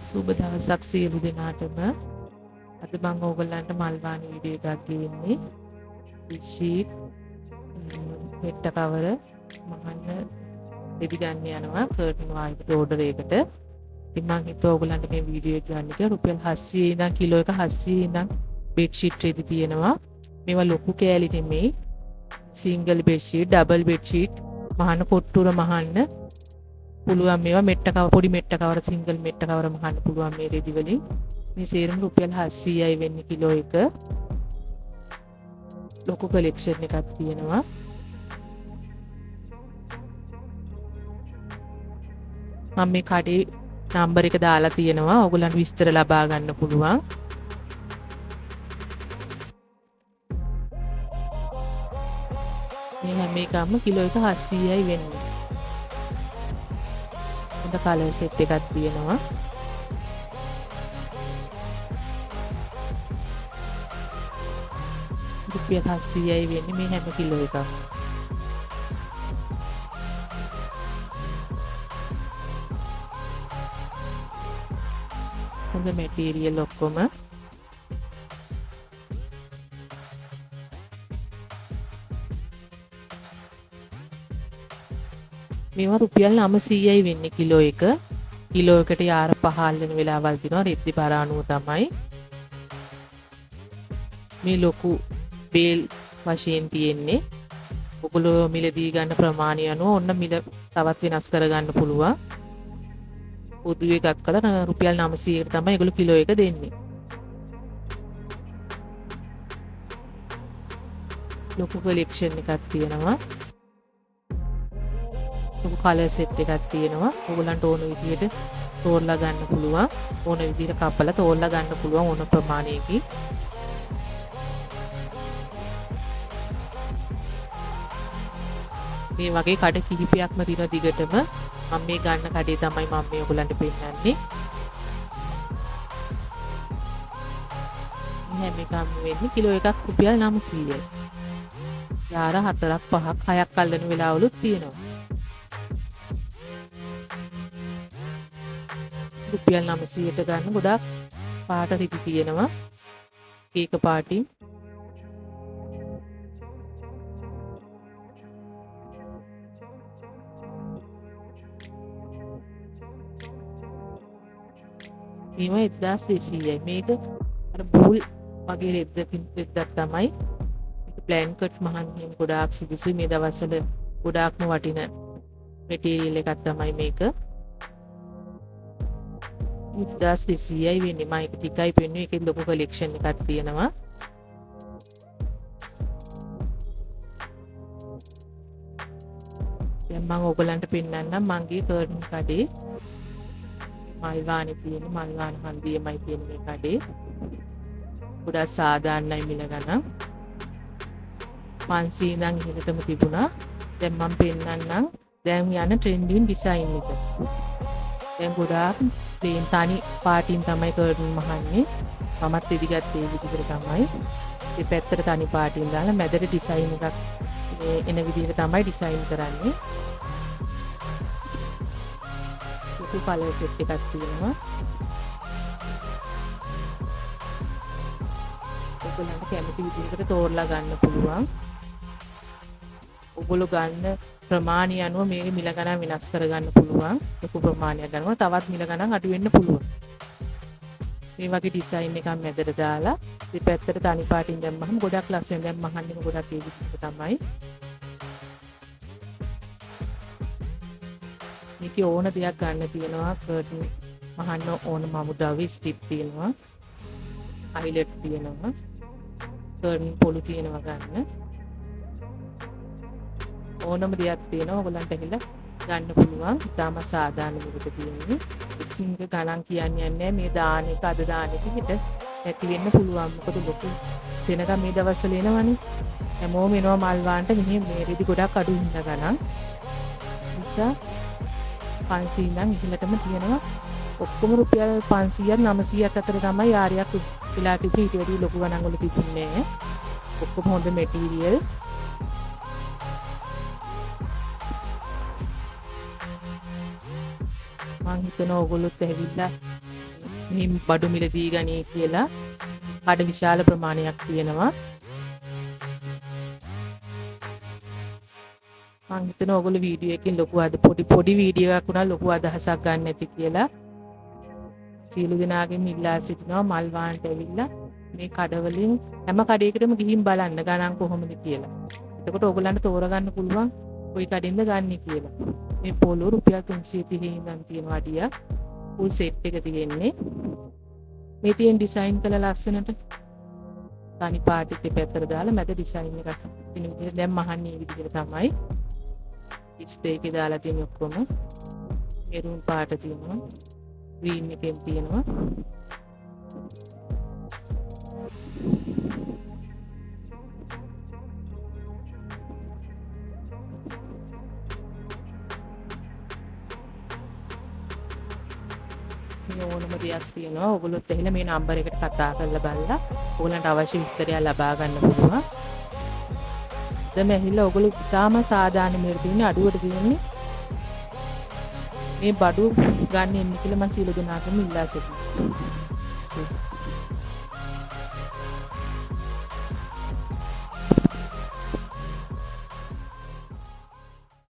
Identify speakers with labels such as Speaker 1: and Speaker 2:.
Speaker 1: සුබ දවසක් සියලු දෙනාටම. අද මම ඕගොල්ලන්ට මල්වාන වීඩියෝ එකක් ගේන්නේ. ෂීට් මෙට්ට කවර මහන්න දෙවි ගන්න යනවා කර්ටන් වයිට් ඕඩර් එකට. ඉතින් මම හිතුවා ඕගොල්ලන්ට මේ වීඩියෝ එක ගන්න කියලා. රුපියල් 700 ඉඳන් කිලෝ එක 700 ඉඳන් බෙඩ් ෂීට් රෙදි තියෙනවා. මේවා ලොකු කෑලි නෙමෙයි. Single bed sheet, double bed sheet මහන්න කොට්ටුර මහන්න පුළුවන්. මේවා මෙට්ට කවර පොඩි මෙට්ට කවර සිංගල් මෙට්ට කවර මහන්න පුළුවන් මේ රෙදි වලින්. මේ සේරම රුපියල් 700යි වෙන්නේ කිලෝ එක. ලොකු කලෙක්ෂන් එකක් තියෙනවා. මම මේ කඩේ නම්බර් එක දාලා තියෙනවා. ඕගොල්ලන්ට විස්තර ලබා ගන්න පුළුවන්. මේ හැම එකක්ම කිලෝ එක 700යි වෙන්නේ. හොඳ කලර් සෙට් එකක් තියෙනවා. රුපියල් 700යි වෙන්නේ මේ හැම කිලෝ එකක්. හොඳ මැටීරියල් ඔක්කොම. මේවා රුපියල් 900යි වෙන්නේ කිලෝ එක. කිලෝ එකට යාර 15 වෙන වෙලාවල් දිනවා. රෙද්දි බර අනුව තමයි. මේ ලොකු බේල් වශයෙන් තියෙන්නේ. ඔගොල්ලෝ මිලදී ගන්න ප්‍රමාණය අනුව ඔන්න මිල තවත් වෙනස් කරගන්න පුළුවන්. පොදු එකක් කළා රුපියල් 900කට තමයි ඒගොල්ලෝ කිලෝ එක දෙන්නේ. ලොකු කලෙක්ෂන් එකක් තියෙනවා. ලොකු කලර් සෙට් එකක් තියෙනවා. ඔයගොල්ලන්ට ඕන විදිහට තෝරලා ගන්න පුළුවන්. ඕන විදිහට කපලා තෝරලා ගන්න පුළුවන් ඕන ප්‍රමාණයකින්. මේ වගේ කඩ කිහිපයක්ම තියෙන දිගටම මම මේ ගන්න කඩේ තමයි මම මේ ඔයගොල්ලන්ට පෙන්නන්නේ. මේ මේකම වෙන්නේ කිලෝ එකක් රුපියල් 900යි. යාර 4ක් 5ක් 6ක් අල්ලන වෙලාවලුත් තියෙනවා. රුපියල් 900ට ගන්න ගොඩාක් පාට රිදි තියෙනවා. ඒක පාටින් මේවා 1200යි. මේක අර බූල් වගේ රෙද්දක් තමයි. මේක බ්ලැන්කට් මහන්න ගොඩාක් සුදුසුයි. මේ දවස්වල ගොඩාක්ම වටින මැටීරියල් එකක් තමයි මේක. 1200යි වෙන්නේ. මම ඒක ටිකයි පෙන්නුවේ. ඒකේ ලොකු කලෙක්ෂන් එකක් තියෙනවා. දැන් මම ඕගලන්ට පෙන්නන්නම් මගේ කර්ටන් කඩේ. මල්වානේ තියෙන මල්වාන හන්දියමයි තියෙන මේ කඩේ. ගොඩක් සාදාන්නයි මිල ගණන්. 500 ඉඳන් ඉහළටම තිබුණා. දැන් මම පෙන්නන්නම් දැන් යන ට්‍රෙන්ඩින් ඩිසයින් එක. දැන් ගොඩාක් ප්ලේන් තනි පාටින් තමයි කර්ටන් මහන්නේ. මමත් ඉදිගත්තේ ඒ විදිහට තමයි. මේ පැත්තට තනි පාටින් දාලා මැදට ඩිසයින් එකක් එන විදිහට තමයි ඩිසයින් කරන්නේ. ලොකු කලර් සෙට් එකක් තියෙනවා. ඔයගොල්ලන්ට කැමති විදිහකට තෝරලා ගන්න පුළුවන්. ඔයගොල්ලෝ ගන්න ප්‍රමාණය අනුව මේකේ මිල ගණන් වෙනස් කරගන්න පුළුවන්. ලොකු ප්‍රමාණයක් ගන්නවා තවත් මිල ගණන් අඩු වෙන්න පුළුවන්. මේ වගේ ඩිසයින් එකක් මැදට දාලා දෙපැත්තට තනි පාටින් දැම්මහම ගොඩක් ලස්සන. දැන් මහන්නේ ගොඩක් ඒ විදිහට තමයි. මේකේ ඕන දෙයක් ගන්න තියෙනවා. කර්ටන් මහන්න ඕන මමුඩාවේ ස්ටිප් තියෙනවා. හයිලයිට් තියෙනවා. කර්ටන් පොළු තියෙනවා ගන්න. ඕනම දෙයක් තියෙනවා. ඔයගලන්ට ඇහිලා ගන්න පුළුවන්. ඉතාම සාදාන විදිහට තියෙන්නේ. මේක ගණන් කියන්නේ නැහැ. මේ දාන එක අද දාන එක හිට නැති වෙන්න පුළුවන්. මොකද ලොකු සෙනග මේ දවස්වල එනවනේ. හැමෝම එනවා මල් වාන්ට. මෙහි මේ රෙදි ගොඩක් අඩු හින්ද ගණන්. නිසා 500 ඉඳන් ඉහළටම තියෙනවා. ඔක්කොම රුපියල් 500ක් 900ක් අතර තමයි යාරයක් වෙලා තිබුණේ. ඊට වැඩි ලොකු ගණන් වල තිබුණේ නැහැ. ඔක්කොම හොඳ මැටීරියල්. මම හිතනවා ඕගොල්ලොත් ඇවිල්ලා මේ බඩු මිලදී ගනී කියලා කඩ විශාල ප්‍රමාණයක් තියෙනවා. මං හිතනවා ඔයගොල්ලෝ වීඩියෝ එකකින් ලොකු පොඩි වීඩියෝ එකක් උනා ලොකු අදහසක් ගන්න ඇති කියලා. සියලු දෙනාගෙන් ඉල්ලා සිටිනවා මල් වාන්ට ඇවිල්ලා මේ කඩවලින් හැම කඩේකටම ගිහින් බලන්න ගණන් කොහොමද කියලා. එතකොට ඔයගොල්ලන්ට තෝරගන්න පුළුවන් කොයි කඩෙන්ද ගන්න කියලා. මේ පොළොව රුපියල් 330 ඉඳන් තියෙනවා අඩිය. ෆුල් සෙට් එක තියෙන්නේ. මේ තියෙන ඩිසයින් කළ ලස්සනට තනි පාට් එකේ පැත්තට දාලා මැද ඩිසයින් එකක් තියෙන විදිහට දැන් මහන්නේ මේ විදිහට තමයි. ඩිස්ප්ලේ එකේ දාලා තියෙන ඔක්කොම මෙරුන් පාට තියෙනවා. ග්‍රීන් එකෙන් තියෙනවා. මේ ඕනම දෙයක් තියෙනවා. ඔයගොල්ලොත් එහෙනම් මේ නම්බර් එකට කතා කරලා බලලා ඔයගලන්ට අවශ්‍ය විස්තරය ලබා ගන්න පුළුවන්. දැන් ඇහිලා ඔයගොල්ලෝ ඉතාම සාදානෙ තියෙන අඩුවට තියෙන්නේ මේ බඩු ගන්න එන්න කියලා මම සියලු දෙනාටම ඉල්ලා සිටිනවා.